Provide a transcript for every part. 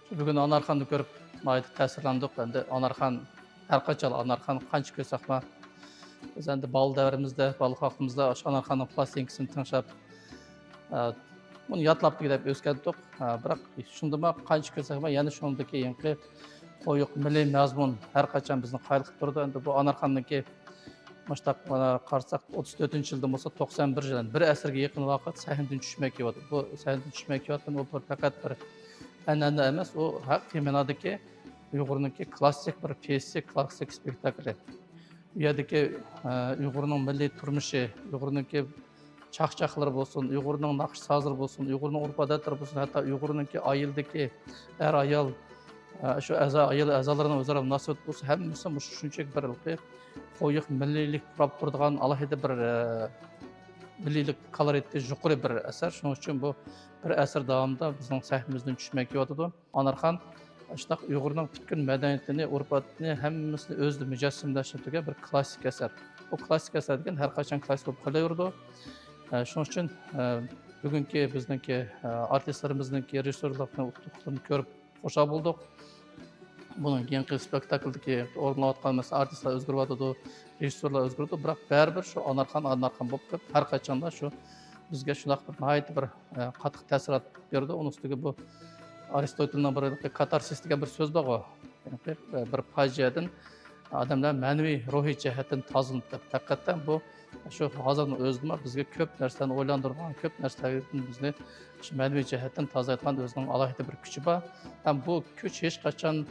Бүгін Анарханды көріп, майды тәсірландық. Енді Анархан, әрқачал Анархан қанша көсақ ма. Біз енді бал дәуірімізде, балық вақытымызда Анарханның пластинкісін тыңшап, мұны ятлапты деп өскендік. Бірақ шынды ма, қанша көсақ ма, яны шындыки еңқи қойық, милли мазмұн әрқачан біздің қайлық тұрды. Енді бұл Анарханның Маштақ қарсақ 34 жылдың болса 91 жылдан бір әсірге еқін уақыт сәхінден түшмей кеп отыр. Бұл сәхінден түшмей кеп отыр, ол фақат бір әнәні емес, ол қименадыки ұйғырныңки классик бір пьесе, классик спектаклі. Ұядыки ұйғырның милли тұрмышы, ұйғырныңки чақ-чақлар болсын, ұйғырның нақш сазыр болсын, ұйғырның ұрпадаттар болсын, әтті ұйғырныңки айылдыки әр аял şu əzalarına özara münasibət bolsa, həmmisi şunçək bir qoyuq millilik qurab turduğan alohida bir millilik koloritli yuqori bir əsər. Şunun üçün bu bir əsər davamında bizning səhvimizdən düşmək yo'qdi. Anarxan şundaq Uyg'urning bütün madaniyatini, urf-odatini hammasini o'zida mujassimlashtirgan bir klassik əsər. Bu klassik əsər degan har qachon klassik bo'lib qolaverdi. Shuning uchun bugungi bizningki artistlarimizningki rejissyorlarning ko'rib xursand bo'ldik. Bunun yangi spektakldagi o'rnatgan mesela artistlar o'zgaryapti, rejissyorlar o'zgardi, biroq baribir shu Anarxan bo'lib kelib, har qachonda shu bizga shunday bir nihoyat bir qattiq ta'sirot berdi. Uning ustiga bu Aristotelning bir katarsis degan bir so'z bor. Bir fojiadan odamlar ma'naviy ruhiy jihatdan tozalanib, haqiqatan bu shu hozirning o'zida bizga ko'p narsani o'ylantirgan, ko'p narsalarni bizni shu ma'naviy jihatdan tozayotgan o'zining alohida bir kuchi bor. Ham bu kuch hech qachon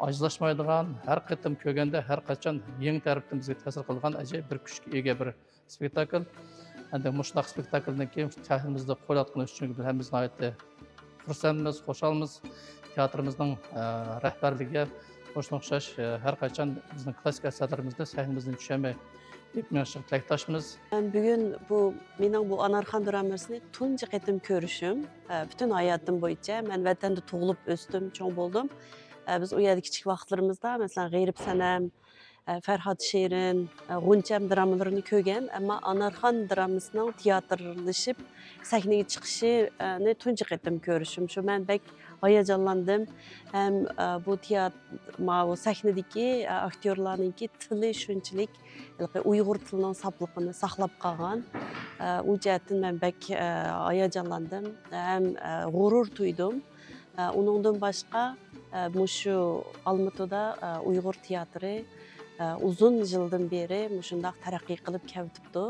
ajrashmaydigan, har qatim ko'rganda har qachon yangi tarafdan bizga ta'sir qilgan ajoyib bir kuchga ega bir spektakl. Endi mushunday spektakldan keyin shahrimizda qo'yayotgan uchun hammamiz nihoyatda xursandmiz, xushalmiz. Teatrimizning rahbarligiga shunga o'xshash har qachon bizning klassik asarlarimizda sahnemizdan tushamay etmeyişik tilakdoshmiz. Bugün mening bu Anarxan dramasini tunji qatim ko'rishim, bütün hayatım bo'yicha men vatanda tug'ilib o'sdim, cho'ng bo'ldim. Biz o yerda kichik vaqtlarimizda masalan G'ayrib Sanam, Farhod Shirin, G'uncham dramalarını ko'rgan, ammo Anarxan dramasining teatrlashib sahnaga chiqishini tunji qatim ko'rishim. Shu men bek hayajonlandim. Hem bu bu sahnadagi aktyorlarninki tili shunchalik Uyg'ur tilining safligini saqlab qolgan. U jihatdan men bek hayajonlandim, hem g'urur tuydim. Uningdan boshqa şu Almatıda Uyg'ur teatri uzun yıldan beri shundoq taraqqiy qilib kelibdi.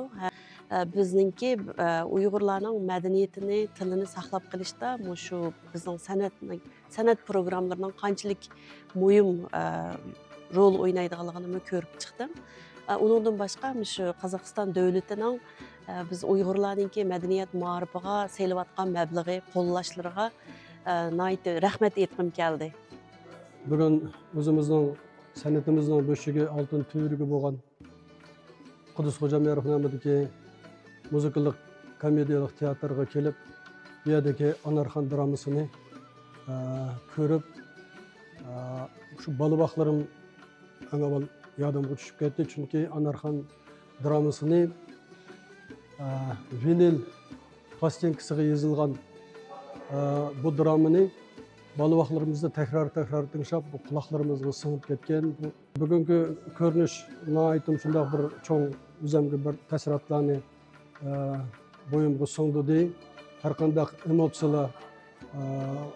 Bizningki Uyg'urlarning madaniyatini, tilini saqlab qilishda shu bizning san'at programmalarining qanchalik muhim rol o'ynaydiganligini ko'rib chiqdim. Uningdan boshqa shu Qozog'iston davlatining biz Uyg'urlarningki madaniyat ma'rifiga selayotgan mablag'i, qo'llashlariga rahmat aytgim keldi. Bugün o'zimizning san'atimizning beshigi oltin tuvriga bo'lgan Qudus Xo'jamerovning nomidagi muzikalik komediyalik teatrga kelib, bu yerdagi Anarxan dramasini ko'rib, shu balabaqlarim eng avval yodimga tushib ketdi, chunki Anarxan dramasini vinil plastinkasiga yozilgan bu dramani balabaqlarimizda tekrar tinglab, bu quloqlarimizga singib ketgan. Bugungi ko'rinish nihoyatda shunday bir cho'ng o'zimga bir ta'sirotlarni bo'yimga singdi. Har qanday emotsiyalar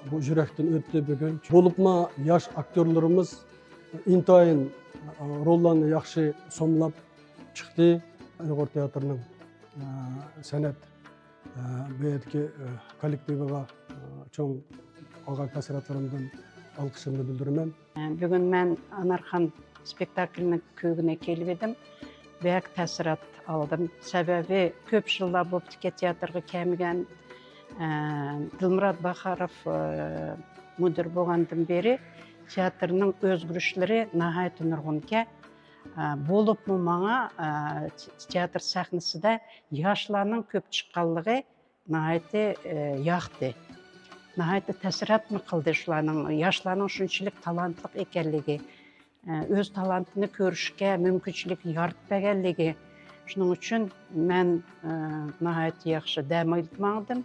bu yurakdan o'tdi bugun. Bo'libmi yosh aktyorlarimiz intayin rollarni yaxshi somlab chiqdi. Uyg'ur teatrining san'at bu yerdagi kollektiviga cho'ng olgan ta'sirotlarimdan olqishimni bildiraman. Bugün men Anarxan spektaklini ko'rgüne kelib edim. Bek ta'sirot aldım. Sebebi ko'p yillar bo'libdi teatrga kelmagan Dilmurod Bakharov mudir bo'lgandan beri teatrning o'zgarishlari nihoyat nurg'unga bo'libmi menga teatr sahnasida yoshlarning ko'p chiqqanligi nihoyat yoqdi. Nihoyat ta'sirotni qildi shularning, yoshlarning shunchalik talantli ekanligi, o'z talantini ko'rishga mumkinchilik yaratib berganligi. Shuning uchun men nihoyat yaxshi dam oldim.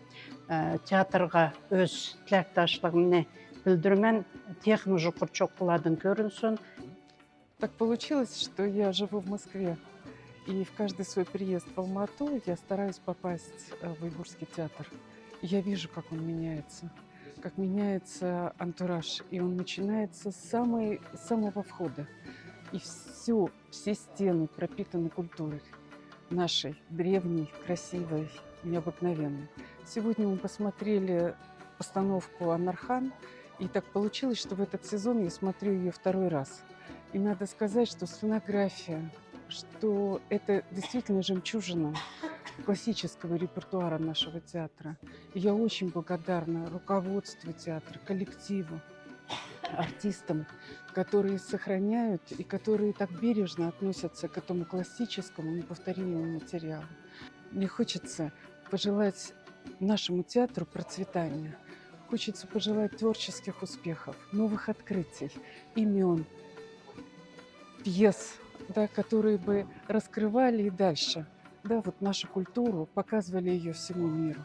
Teatrga o'z tilakdoshligimni білдірмен техно жұқырчоқ қыладың көрінсін. Так получилось, что я живу в Москве, и в каждый свой приезд в Алмату я стараюсь попасть в Уйгурский театр. И я вижу, как он меняется, как меняется антураж, и он начинается с самого входа. И все стены пропитаны культурой нашей, древней, красивой, необыкновенной. Сегодня мы посмотрели постановку «Анархан», и так получилось, что в этот сезон я смотрю ее второй раз. И надо сказать, что сценография, что это действительно жемчужина классического репертуара нашего театра. И я очень благодарна руководству театра, коллективу, артистам, которые сохраняют и которые так бережно относятся к этому классическому, неповторимому материалу. Мне хочется пожелать нашему театру процветания. Хочется пожелать творческих успехов, новых открытий, имен, пьес, да, которые бы раскрывали и дальше, да, вот нашу культуру, показывали ее всему миру.